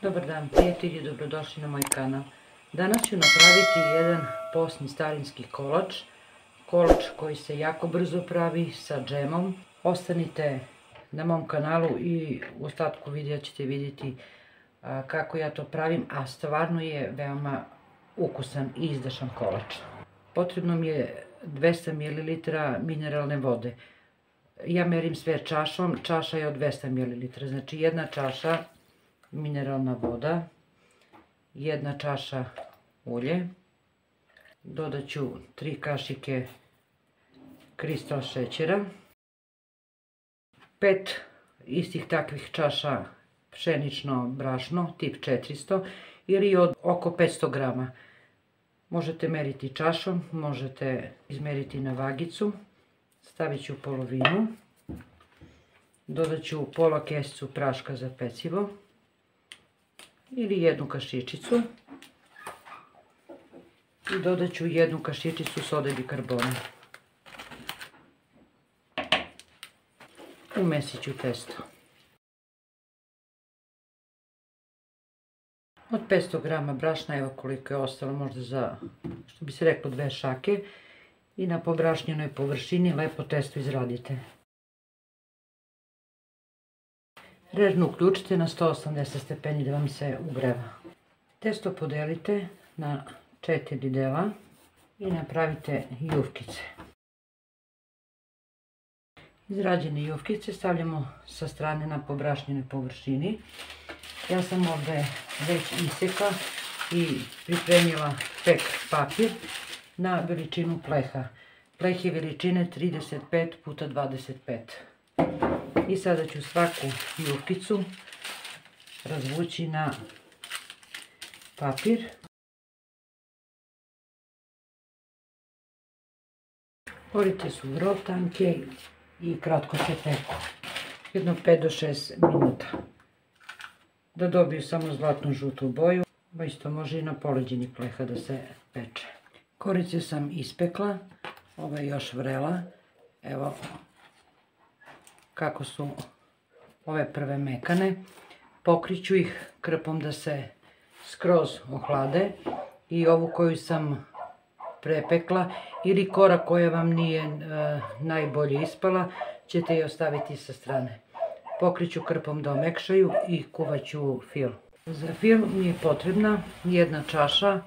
Dobar dan prijatelji, dobrodošli na moj kanal. Danas ću napraviti jedan postni starinski kolač. Kolač koji se jako brzo pravi sa džemom. Ostanite na mom kanalu i u ostatku videa ćete vidjeti kako ja to pravim, a stvarno je veoma ukusan i izdašan kolač. Potrebno mi je 200 ml mineralne vode. Ja merim sve čašom, čaša je od 200 ml, znači jedna čaša mineralna voda, jedna čaša ulje, dodat ću 3 kašike kristal šećera, 5 istih takvih čaša pšenično brašno tip 400 ili od oko 500 grama. Možete meriti čašom, možete izmeriti na vagicu. Stavit ću polovinu, dodat ću pola kesicu praška za pecivo ili jednu kašičicu i dodat ću jednu kašičicu sode bikarbona. Umesit ću testo. Od 500 grama brašna, evo koliko je ostalo, možda za, što bi se reklo, 2 šake. I na pobrašnjenoj površini lepo testo izradite. Režnu uključite na 180 stepeni da vam se ugreva. Testo podelite na 4 dela i napravite jufkice. Izrađene jufkice stavljamo sa strane na pobrašnjenoj površini. Ja sam ovdje već isekla i pripremila pek papir na veličinu pleha. Pleh je veličine 35 x 25. I sada ću svaku jufkicu razvući na papir. Korice su vrlo tanke i kratko se peku. Jedno 5 do 6 minuta. Da dobiju samo zlatnu žutu boju. Isto može i na poleđini pleha da se peče. Korice sam ispekla, ova je još vrela, evo kako su ove prve mekane. Pokriću ih krpom da se skroz ohlade i ovu koju sam prepekla ili kora koja vam nije najbolje ispala ćete je ostaviti sa strane. Pokriću krpom da omekšaju i kuvaću fil. Za fil mi je potrebna jedna čaša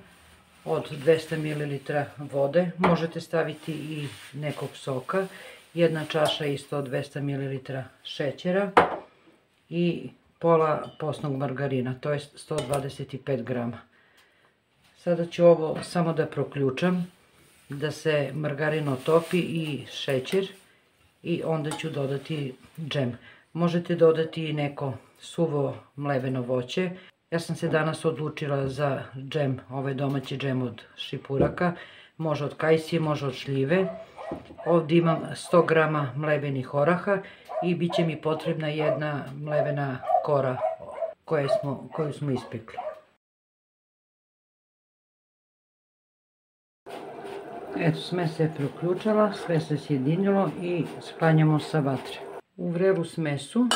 od 200 ml vode, možete staviti i nekog soka, jedna čaša isto od 200 ml šećera i pola postnog margarina, to je 125 grama. Sada ću ovo samo da proključam, da se margarin otopi i šećer i onda ću dodati džem. Možete dodati i neko suvo mleveno voće. Ja sam se danas odlučila za džem, ovaj domaći džem od šipuraka, može od kajsije, može od šljive. Ovdje imam 100 grama mlevenih oraha i bit će mi potrebna jedna mlevena kora koju smo ispekli. Eto, sve se proključala, sve se sjedinilo i sklanjamo sa vatre. U vrelu smesu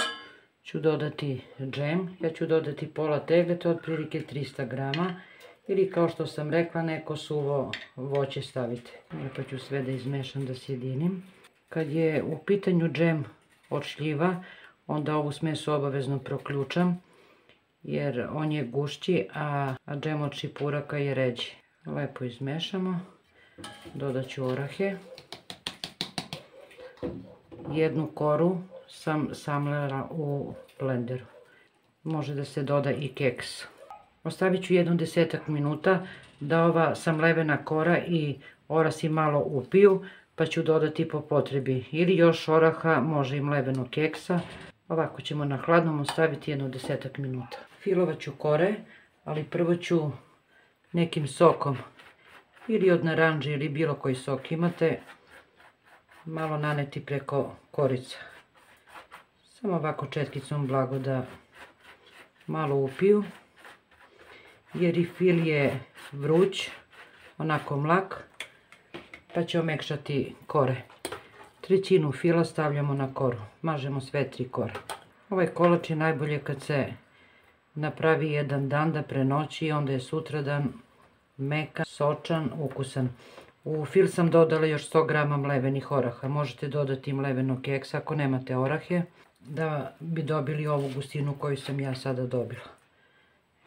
ću dodati džem, ja ću dodati pola tegle, to je otprilike 300 grama, ili kao što sam rekla, neko suvo voće stavite. Pa ću sve da izmešam, da sjedinim. Kad je u pitanju džem od šljiva, onda ovu smesu obavezno proključam, jer on je gušći, a džem od šipuraka je ređi. Lepo izmešamo, dodat ću orahe. Jednu koru sam samlela u blenderu. Može da se doda i keks. Ostavit ću jedno 10 minuta da ova samlevena kora i orasi malo upiju, pa ću dodati po potrebi ili još oraha, može i mlevenog keksa. Ovako ćemo na hladnom ostaviti jedno 10 minuta. Filovat ću kore, ali prvo ću nekim sokom ili od naranđe ili bilo koji sok imate malo naneti preko korica. Samo ovako četkicom blago da malo upiju, jer i fil je vruć, onako mlak, pa će omekšati kore. Trećinu fila stavljamo na koru, mažemo sve 3 kore. Ovaj kolač je najbolje kad se napravi jedan dan da prenoći i onda je sutradan mekan, sočan, ukusan. U fil sam dodala još 100 grama mlevenih oraha. Možete dodati mlevenog keksa ako nemate orahe, da bi dobili ovu gustinu koju sam ja sada dobila.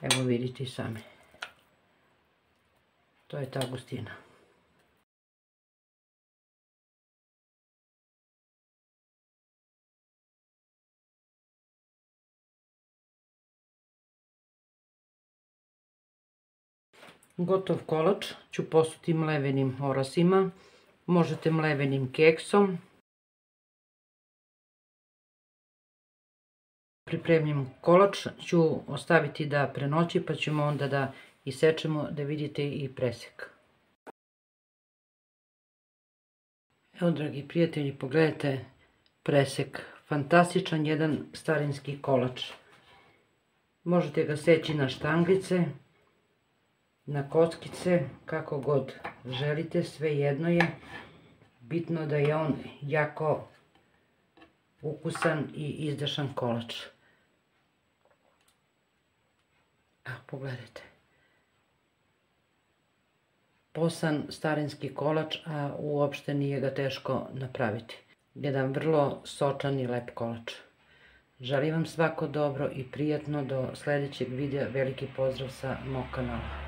Evo vidite i sami. To je ta gustina. Gotov kolač ću posuti mlevenim orasima. Možete mlevenim keksom. Pripremljen kolač ću ostaviti da prenoći, pa ćemo onda da isečemo da vidite i presek. Evo, dragi prijatelji, pogledajte presek. Fantastičan jedan starinski kolač. Možete ga seći na štanglice, na kockice, kako god želite, svejedno je. Bitno da je on jako ukusan i izdašan kolač. Evo, pogledajte. Posan starinski kolač, a uopšte nije ga teško napraviti. Jedan vrlo sočan i lep kolač. Želim vam svako dobro i prijatno do sljedećeg videa. Veliki pozdrav sa mog kanala.